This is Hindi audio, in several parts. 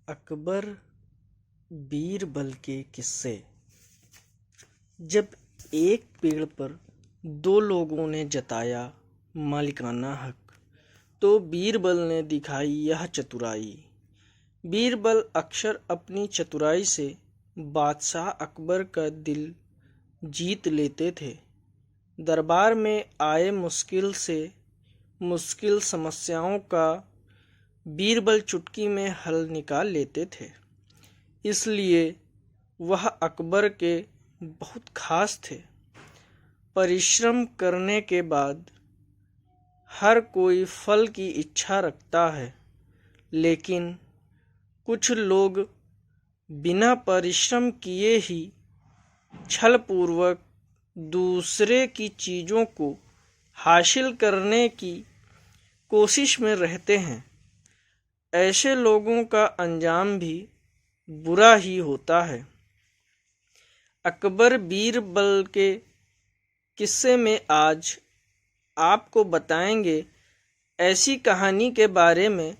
अकबर बीरबल के किस्से। जब एक पेड़ पर दो लोगों ने जताया मालिकाना हक, तो बीरबल ने दिखाई यह चतुराई। बीरबल अक्सर अपनी चतुराई से बादशाह अकबर का दिल जीत लेते थे। दरबार में आए मुश्किल से मुश्किल समस्याओं का बीरबल चुटकी में हल निकाल लेते थे। इसलिए वह अकबर के बहुत खास थे। परिश्रम करने के बाद हर कोई फल की इच्छा रखता है, लेकिन कुछ लोग बिना परिश्रम किए ही छलपूर्वक दूसरे की चीज़ों को हासिल करने की कोशिश में रहते हैं। ऐसे लोगों का अंजाम भी बुरा ही होता है। अकबर बीरबल के किस्से में आज आपको बताएंगे ऐसी कहानी के बारे में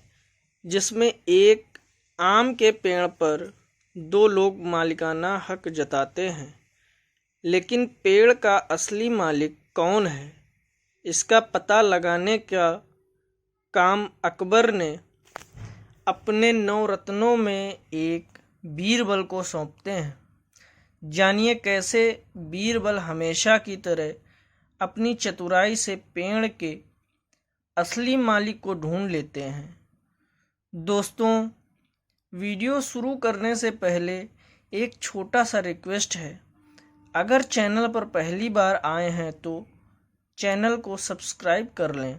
जिसमें एक आम के पेड़ पर दो लोग मालिकाना हक जताते हैं, लेकिन पेड़ का असली मालिक कौन है, इसका पता लगाने का काम अकबर ने अपने 9 रत्नों में एक बीरबल को सौंपते हैं। जानिए कैसे बीरबल हमेशा की तरह अपनी चतुराई से पेड़ के असली मालिक को ढूंढ लेते हैं। दोस्तों, वीडियो शुरू करने से पहले एक छोटा सा रिक्वेस्ट है। अगर चैनल पर पहली बार आए हैं तो चैनल को सब्सक्राइब कर लें,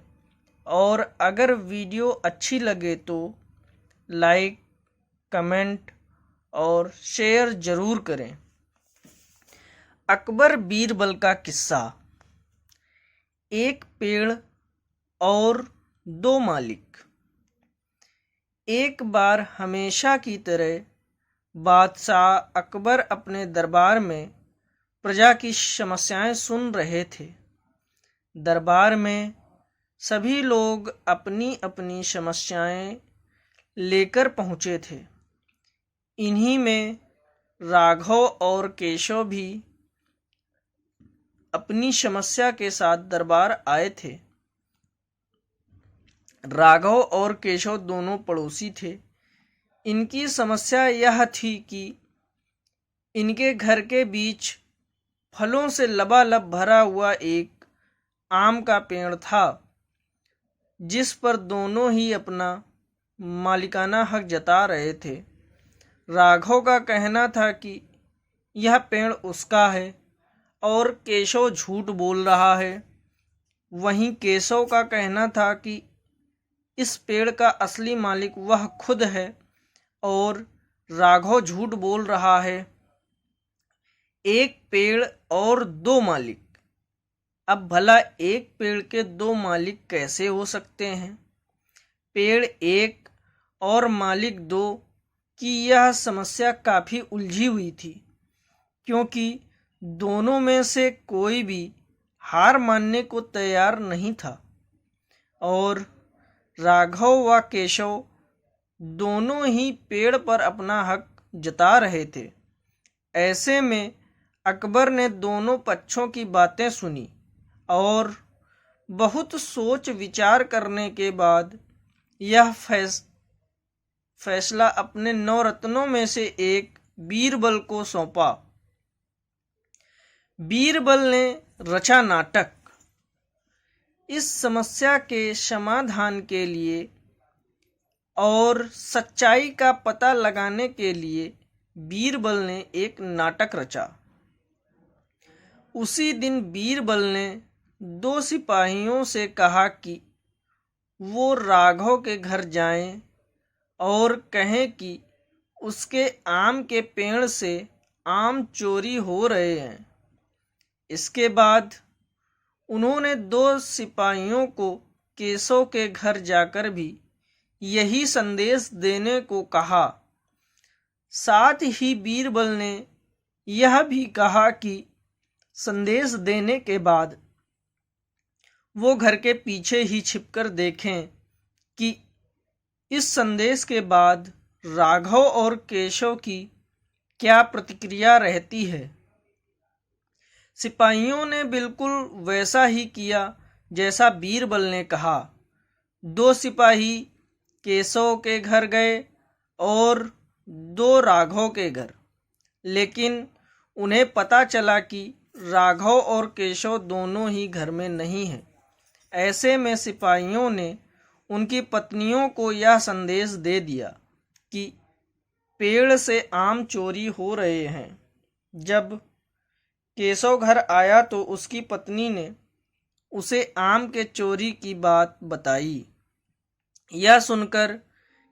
और अगर वीडियो अच्छी लगे तो लाइक, कमेंट और शेयर ज़रूर करें। अकबर बीरबल का किस्सा। एक पेड़ और दो मालिक। एक बार हमेशा की तरह बादशाह अकबर अपने दरबार में प्रजा की समस्याएं सुन रहे थे। दरबार में सभी लोग अपनी अपनी समस्याएं लेकर पहुँचे थे। इन्हीं में राघव और केशव भी अपनी समस्या के साथ दरबार आए थे। राघव और केशव दोनों पड़ोसी थे। इनकी समस्या यह थी कि इनके घर के बीच फलों से लबालब भरा हुआ एक आम का पेड़ था, जिस पर दोनों ही अपना मालिकाना हक जता रहे थे। राघव का कहना था कि यह पेड़ उसका है और केशव झूठ बोल रहा है। वहीं केशव का कहना था कि इस पेड़ का असली मालिक वह खुद है और राघव झूठ बोल रहा है। एक पेड़ और दो मालिक। अब भला एक पेड़ के दो मालिक कैसे हो सकते हैं? पेड़ एक और मालिक दो की यह समस्या काफ़ी उलझी हुई थी, क्योंकि दोनों में से कोई भी हार मानने को तैयार नहीं था और राघव व केशव दोनों ही पेड़ पर अपना हक जता रहे थे। ऐसे में अकबर ने दोनों पक्षों की बातें सुनी और बहुत सोच विचार करने के बाद यह फैसला अपने 9 रत्नों में से एक बीरबल को सौंपा। बीरबल ने रचा नाटक। इस समस्या के समाधान के लिए और सच्चाई का पता लगाने के लिए बीरबल ने एक नाटक रचा। उसी दिन बीरबल ने 2 सिपाहियों से कहा कि वो राघव के घर जाएं और कहें कि उसके आम के पेड़ से आम चोरी हो रहे हैं। इसके बाद उन्होंने 2 सिपाहियों को केशव के घर जाकर भी यही संदेश देने को कहा। साथ ही बीरबल ने यह भी कहा कि संदेश देने के बाद वो घर के पीछे ही छिपकर देखें कि इस संदेश के बाद राघव और केशव की क्या प्रतिक्रिया रहती है। सिपाहियों ने बिल्कुल वैसा ही किया जैसा बीरबल ने कहा। 2 सिपाही केशव के घर गए और 2 राघव के घर, लेकिन उन्हें पता चला कि राघव और केशव दोनों ही घर में नहीं हैं। ऐसे में सिपाहियों ने उनकी पत्नियों को यह संदेश दे दिया कि पेड़ से आम चोरी हो रहे हैं। जब केशव घर आया तो उसकी पत्नी ने उसे आम के चोरी की बात बताई। यह सुनकर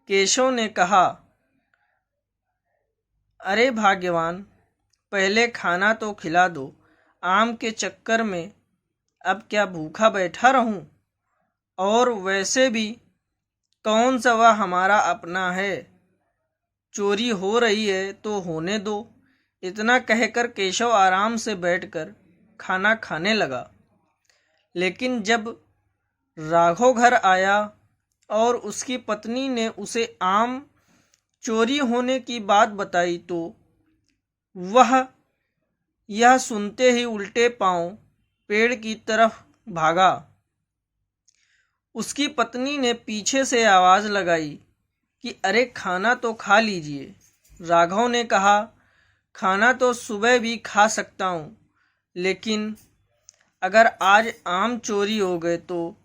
केशव ने कहा, अरे भाग्यवान, पहले खाना तो खिला दो। आम के चक्कर में अब क्या भूखा बैठा रहूं? और वैसे भी कौन सा वह हमारा अपना है? चोरी हो रही है तो होने दो। इतना कहकर केशव आराम से बैठकर खाना खाने लगा। लेकिन जब राघव घर आया और उसकी पत्नी ने उसे आम चोरी होने की बात बताई तो वह यह सुनते ही उल्टे पांव पेड़ की तरफ भागा। उसकी पत्नी ने पीछे से आवाज लगाई कि अरे खाना तो खा लीजिए। राघव ने कहा, खाना तो सुबह भी खा सकता हूँ, लेकिन अगर आज आम चोरी हो गए तो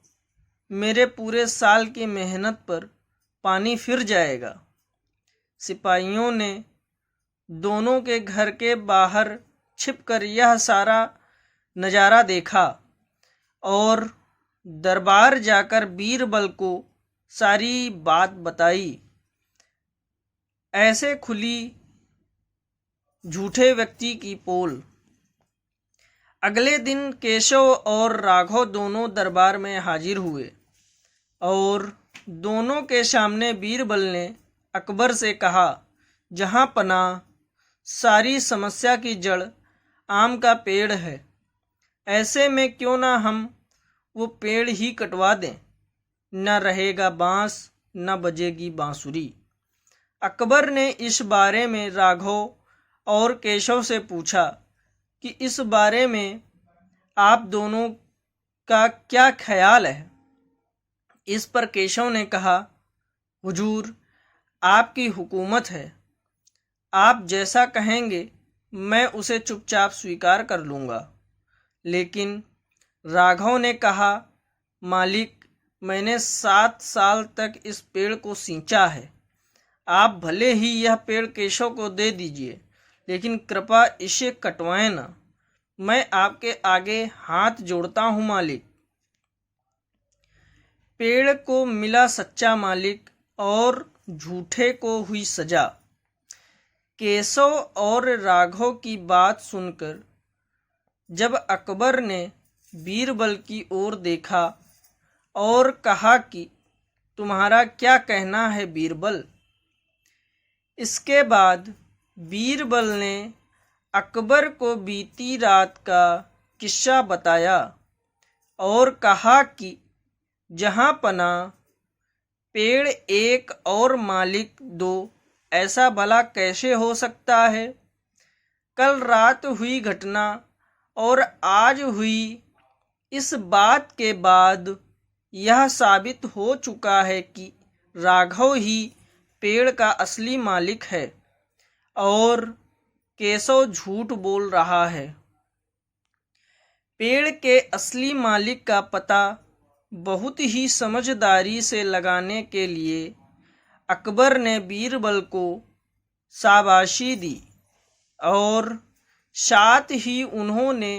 मेरे पूरे साल की मेहनत पर पानी फिर जाएगा। सिपाहियों ने दोनों के घर के बाहर छिपकर यह सारा नज़ारा देखा और दरबार जाकर बीरबल को सारी बात बताई। ऐसे खुली झूठे व्यक्ति की पोल। अगले दिन केशव और राघव दोनों दरबार में हाजिर हुए और दोनों के सामने बीरबल ने अकबर से कहा, जहां पनाह सारी समस्या की जड़ आम का पेड़ है, ऐसे में क्यों ना हम वो पेड़ ही कटवा दें। न रहेगा बांस, न बजेगी बांसुरी। अकबर ने इस बारे में राघव और केशव से पूछा कि इस बारे में आप दोनों का क्या ख्याल है। इस पर केशव ने कहा, हुजूर, आपकी हुकूमत है, आप जैसा कहेंगे मैं उसे चुपचाप स्वीकार कर लूँगा। लेकिन राघव ने कहा, मालिक, मैंने 7 साल तक इस पेड़ को सींचा है। आप भले ही यह पेड़ केशव को दे दीजिए, लेकिन कृपा इसे कटवाएं ना। मैं आपके आगे हाथ जोड़ता हूँ मालिक। पेड़ को मिला सच्चा मालिक और झूठे को हुई सजा। केशव और राघव की बात सुनकर जब अकबर ने बीरबल की ओर देखा और कहा कि तुम्हारा क्या कहना है बीरबल। इसके बाद बीरबल ने अकबर को बीती रात का किस्सा बताया और कहा कि जहां पनाह पेड़ एक और मालिक 2, ऐसा भला कैसे हो सकता है। कल रात हुई घटना और आज हुई इस बात के बाद यह साबित हो चुका है कि राघव ही पेड़ का असली मालिक है और केशव झूठ बोल रहा है। पेड़ के असली मालिक का पता बहुत ही समझदारी से लगाने के लिए अकबर ने बीरबल को शाबाशी दी और साथ ही उन्होंने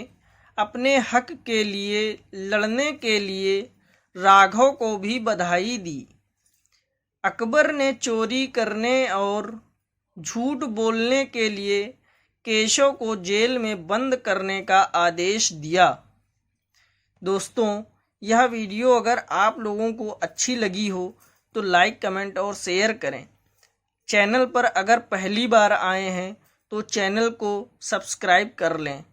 अपने हक के लिए लड़ने के लिए राघव को भी बधाई दी। अकबर ने चोरी करने और झूठ बोलने के लिए केशव को जेल में बंद करने का आदेश दिया। दोस्तों, यह वीडियो अगर आप लोगों को अच्छी लगी हो तो लाइक, कमेंट और शेयर करें। चैनल पर अगर पहली बार आए हैं तो चैनल को सब्सक्राइब कर लें।